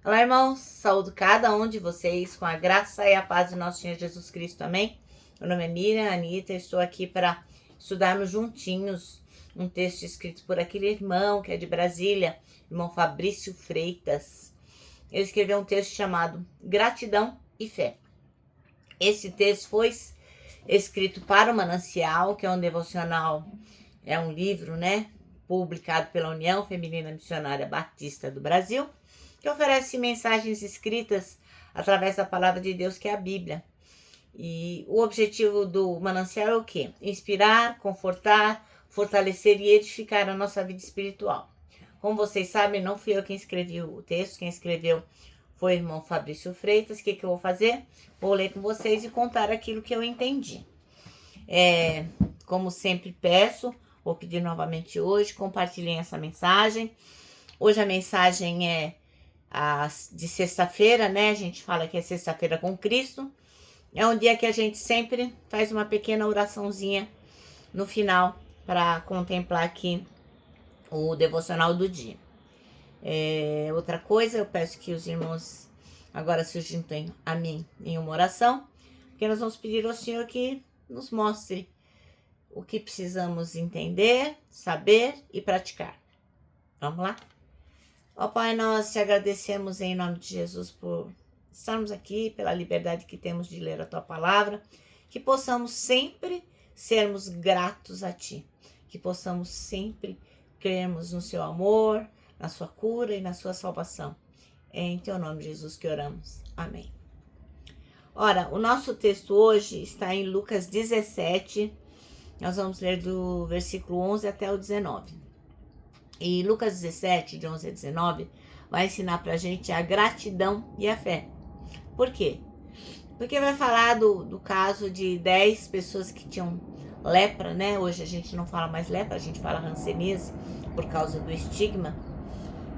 Olá, irmãos, saúdo cada um de vocês com a graça e a paz do nosso Senhor Jesus Cristo, amém? Meu nome é Miriam Anitta, estou aqui para estudarmos juntinhos um texto escrito por aquele irmão que é de Brasília, irmão Fabrício Freitas. Ele escreveu um texto chamado Gratidão e Fé. Esse texto foi escrito para o Manancial, que é um devocional, é um livro, publicado pela União Feminina Missionária Batista do Brasil, que oferece mensagens escritas através da palavra de Deus, que é a Bíblia. E o objetivo do Manancial é o quê? Inspirar, confortar, fortalecer e edificar a nossa vida espiritual. Como vocês sabem, não fui eu quem escrevi o texto, quem escreveu foi o irmão Fabrício Freitas. O que eu vou fazer? Vou ler com vocês e contar aquilo que eu entendi. Como sempre peço, vou pedir novamente hoje, compartilhem essa mensagem. Hoje a mensagem é de sexta-feira, A gente fala que é sexta-feira com Cristo. É um dia que a gente sempre faz uma pequena oraçãozinha no final para contemplar aqui o devocional do dia. Outra coisa, eu peço que os irmãos agora se juntem a mim em uma oração, porque nós vamos pedir ao Senhor que nos mostre o que precisamos entender, saber e praticar. Vamos lá? Ó Pai, nós te agradecemos em nome de Jesus por estarmos aqui, pela liberdade que temos de ler a Tua Palavra, que possamos sempre sermos gratos a Ti, que possamos sempre crermos no Seu amor, na Sua cura e na Sua salvação. É em Teu nome, Jesus, que oramos. Amém. Ora, o nosso texto hoje está em Lucas 17, nós vamos ler do versículo 11 até o 19. E Lucas 17, de 11 a 19, vai ensinar pra gente a gratidão e a fé. Por quê? Porque vai falar do caso de 10 pessoas que tinham lepra, Hoje a gente não fala mais lepra, a gente fala hanseníase, por causa do estigma.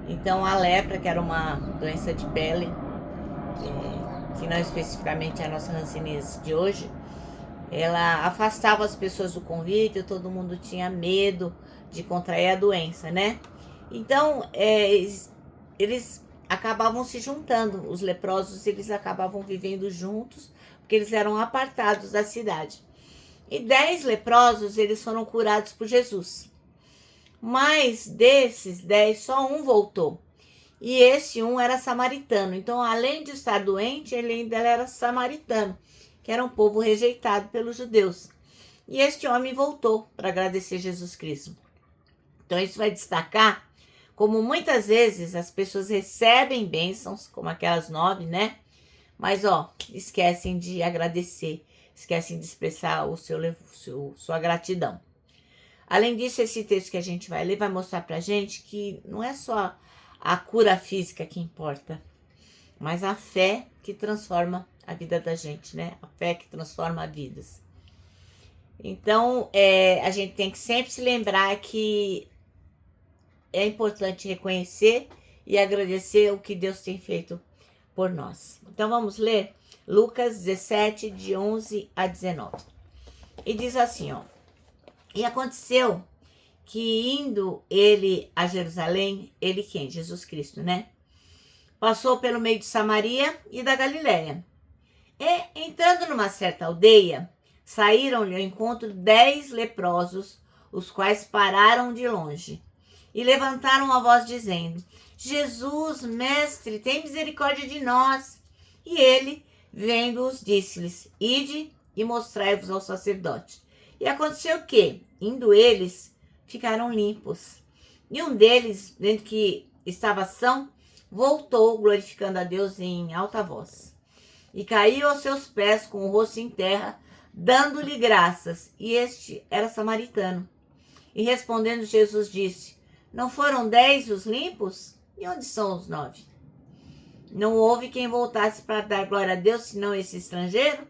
Então a lepra, que era uma doença de pele, que não especificamente é a nossa hanseníase de hoje, ela afastava as pessoas do convívio, todo mundo tinha medo de contrair a doença, Então, eles acabavam se juntando, os leprosos, eles acabavam vivendo juntos, porque eles eram apartados da cidade. E 10 leprosos, eles foram curados por Jesus. Mas desses 10, só um voltou. E esse um era samaritano. Então, além de estar doente, ele ainda era samaritano, que era um povo rejeitado pelos judeus. E este homem voltou para agradecer Jesus Cristo. Então, isso vai destacar como muitas vezes as pessoas recebem bênçãos, como aquelas 9, Mas, esquecem de agradecer, esquecem de expressar sua gratidão. Além disso, esse texto que a gente vai ler vai mostrar pra gente que não é só a cura física que importa, mas a fé que transforma a vida da gente, A fé que transforma vidas. Então, a gente tem que sempre se lembrar que é importante reconhecer e agradecer o que Deus tem feito por nós. Então, vamos ler Lucas 17, de 11 a 19. E diz assim, E aconteceu que indo ele a Jerusalém, ele quem? Jesus Cristo, Passou pelo meio de Samaria e da Galiléia. E, entrando numa certa aldeia, saíram-lhe ao encontro 10 leprosos, os quais pararam de longe e levantaram a voz dizendo: Jesus, mestre, tem misericórdia de nós. E ele, vendo-os, disse-lhes: Ide e mostrai-vos ao sacerdote. E aconteceu que, indo eles, ficaram limpos. E um deles, vendo que estava são, voltou, glorificando a Deus em alta voz. E caiu aos seus pés com o rosto em terra, dando-lhe graças. E este era samaritano. E respondendo, Jesus disse: Não foram 10 os limpos? E onde são os 9? Não houve quem voltasse para dar glória a Deus, senão esse estrangeiro?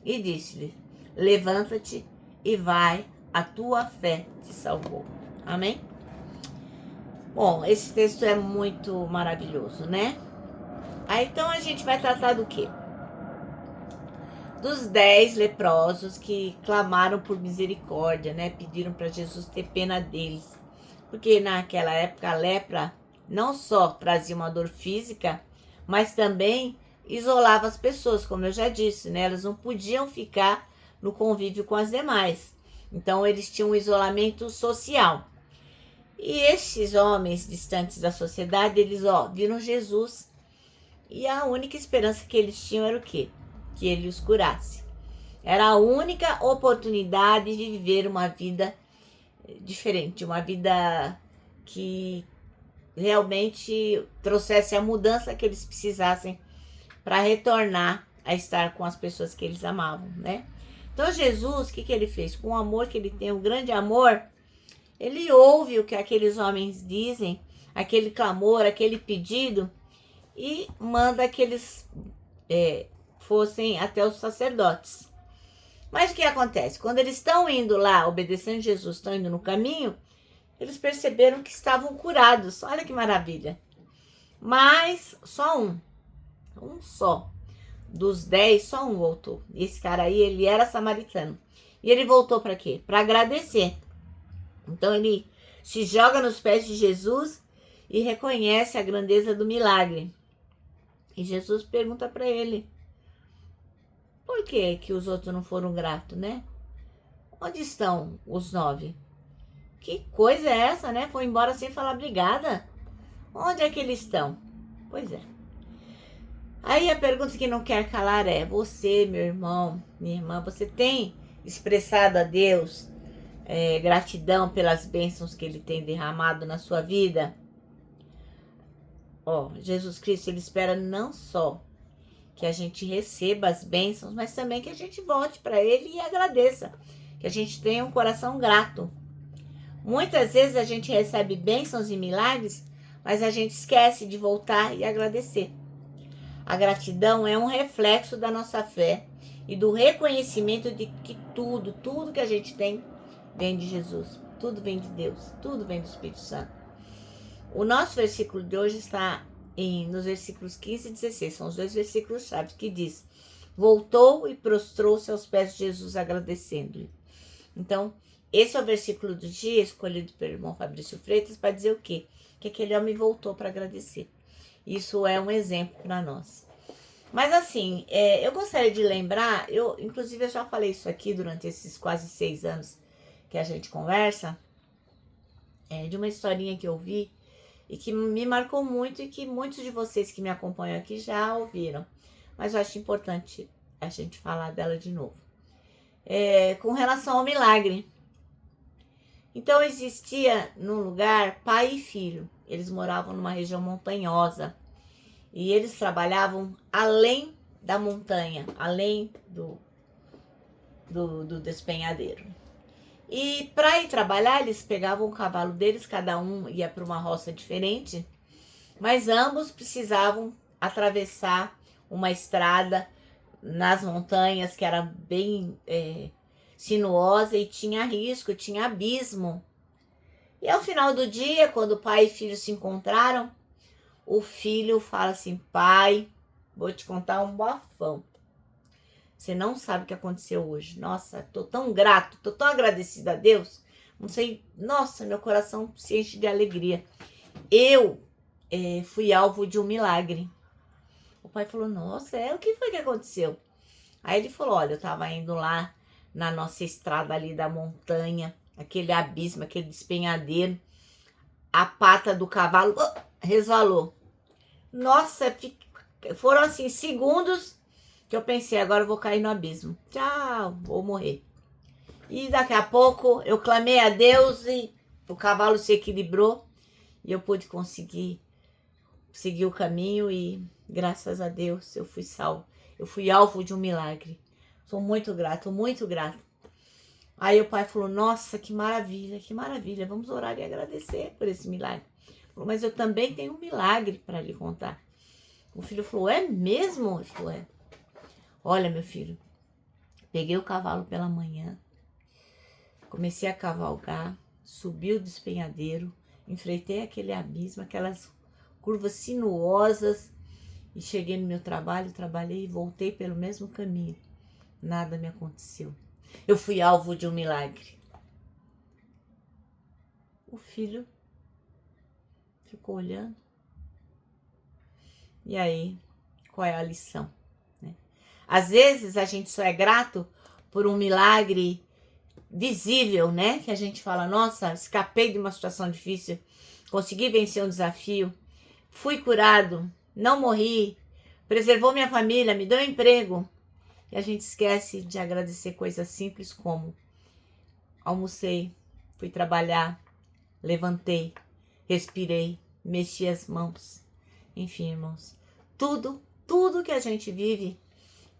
E disse-lhe: Levanta-te e vai, a tua fé te salvou. Amém? Bom, esse texto é muito maravilhoso, Aí então a gente vai tratar do quê? Dos 10 leprosos que clamaram por misericórdia, Pediram para Jesus ter pena deles. Porque naquela época a lepra não só trazia uma dor física, mas também isolava as pessoas, como eu já disse, né? Elas não podiam ficar no convívio com as demais. Então eles tinham um isolamento social. E esses homens distantes da sociedade, eles viram Jesus. E a única esperança que eles tinham era o quê? Que ele os curasse. Era a única oportunidade de viver uma vida diferente, uma vida que realmente trouxesse a mudança que eles precisassem para retornar a estar com as pessoas que eles amavam, né? Então Jesus, o que ele fez? Com o amor que ele tem, um grande amor, ele ouve o que aqueles homens dizem, aquele clamor, aquele pedido, e manda que eles fossem até os sacerdotes. Mas o que acontece? Quando eles estão indo lá, obedecendo Jesus, estão indo no caminho, eles perceberam que estavam curados. Olha que maravilha. Mas só um só. Dos 10, só um voltou. Esse cara aí, ele era samaritano. E ele voltou para quê? Para agradecer. Então ele se joga nos pés de Jesus e reconhece a grandeza do milagre. E Jesus pergunta para ele: por que os outros não foram gratos, né? Onde estão os 9? Que coisa é essa, né? Foi embora sem falar obrigada. Onde é que eles estão? Pois é. Aí a pergunta que não quer calar é: você, meu irmão, minha irmã, você tem expressado a Deus gratidão pelas bênçãos que Ele tem derramado na sua vida? Jesus Cristo, Ele espera não só que a gente receba as bênçãos, mas também que a gente volte para Ele e agradeça, que a gente tenha um coração grato. Muitas vezes a gente recebe bênçãos e milagres, mas a gente esquece de voltar e agradecer. A gratidão é um reflexo da nossa fé e do reconhecimento de que tudo que a gente tem vem de Jesus, tudo vem de Deus, tudo vem do Espírito Santo. O nosso versículo de hoje está nos versículos 15 e 16, são os 2 versículos chaves, que diz: voltou e prostrou-se aos pés de Jesus agradecendo-lhe. Então, esse é o versículo do dia escolhido pelo irmão Fabrício Freitas para dizer o quê? Que aquele homem voltou para agradecer. Isso é um exemplo para nós. Mas assim, eu gostaria de lembrar, inclusive eu já falei isso aqui durante esses quase 6 anos que a gente conversa, de uma historinha que eu vi e que me marcou muito e que muitos de vocês que me acompanham aqui já ouviram. Mas eu acho importante a gente falar dela de novo. Com relação ao milagre. Então existia num lugar pai e filho. Eles moravam numa região montanhosa. E eles trabalhavam além da montanha, além do despenhadeiro. E para ir trabalhar, eles pegavam o cavalo deles, cada um ia para uma roça diferente, mas ambos precisavam atravessar uma estrada nas montanhas que era bem sinuosa e tinha risco, tinha abismo. E ao final do dia, quando o pai e filho se encontraram, o filho fala assim: pai, vou te contar um bafão. Você não sabe o que aconteceu hoje. Nossa, tô tão grato, tô tão agradecida a Deus. Não sei, nossa, meu coração se enche de alegria. Eu fui alvo de um milagre. O pai falou: nossa, o que foi que aconteceu? Aí ele falou: olha, eu tava indo lá na nossa estrada ali da montanha, aquele abismo, aquele despenhadeiro. A pata do cavalo resvalou. Nossa, foram assim segundos que eu pensei: agora eu vou cair no abismo. Tchau, vou morrer. E daqui a pouco eu clamei a Deus e o cavalo se equilibrou e eu pude conseguir seguir o caminho e graças a Deus eu fui salvo. Eu fui alvo de um milagre. Sou muito grato, muito grato. Aí o pai falou: nossa, que maravilha, vamos orar e agradecer por esse milagre. Falou: mas eu também tenho um milagre para lhe contar. O filho falou: é mesmo? Ele falou: é. Olha, meu filho, peguei o cavalo pela manhã, comecei a cavalgar, subi o despenhadeiro, enfrentei aquele abismo, aquelas curvas sinuosas e cheguei no meu trabalho, trabalhei e voltei pelo mesmo caminho. Nada me aconteceu. Eu fui alvo de um milagre. O filho ficou olhando. E aí, qual é a lição? Né? Às vezes a gente só é grato por um milagre visível, né? Que a gente fala, nossa, escapei de uma situação difícil, consegui vencer um desafio, fui curado, não morri, preservou minha família, me deu emprego. E a gente esquece de agradecer coisas simples como almocei, fui trabalhar, levantei, respirei, mexi as mãos. Enfim, irmãos, tudo que a gente vive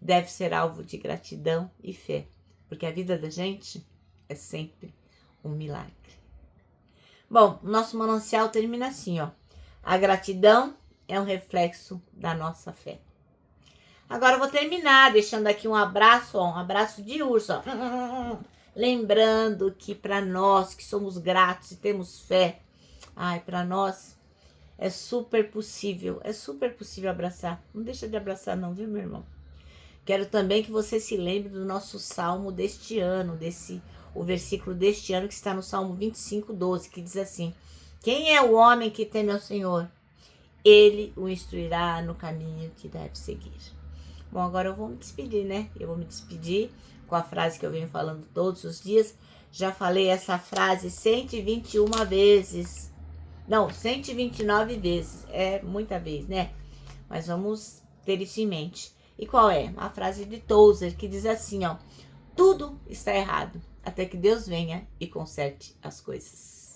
deve ser alvo de gratidão e fé, porque a vida da gente é sempre um milagre. Bom, nosso manancial termina assim, ó. A gratidão é um reflexo da nossa fé. Agora eu vou terminar deixando aqui um abraço, ó, um abraço de urso, ó. Lembrando que para nós que somos gratos e temos fé, para nós é super possível abraçar. Não deixa de abraçar não, viu, meu irmão? Quero também que você se lembre do nosso salmo deste ano, o versículo deste ano que está no Salmo 25:12, que diz assim: quem é o homem que teme ao Senhor? Ele o instruirá no caminho que deve seguir. Bom, agora eu vou me despedir, né? Eu vou me despedir com a frase que eu venho falando todos os dias. Já falei essa frase 121 vezes. Não, 129 vezes. É muita vez, né? Mas vamos ter isso em mente. E qual é? A frase de Tozer, que diz assim, ó: tudo está errado, até que Deus venha e conserte as coisas.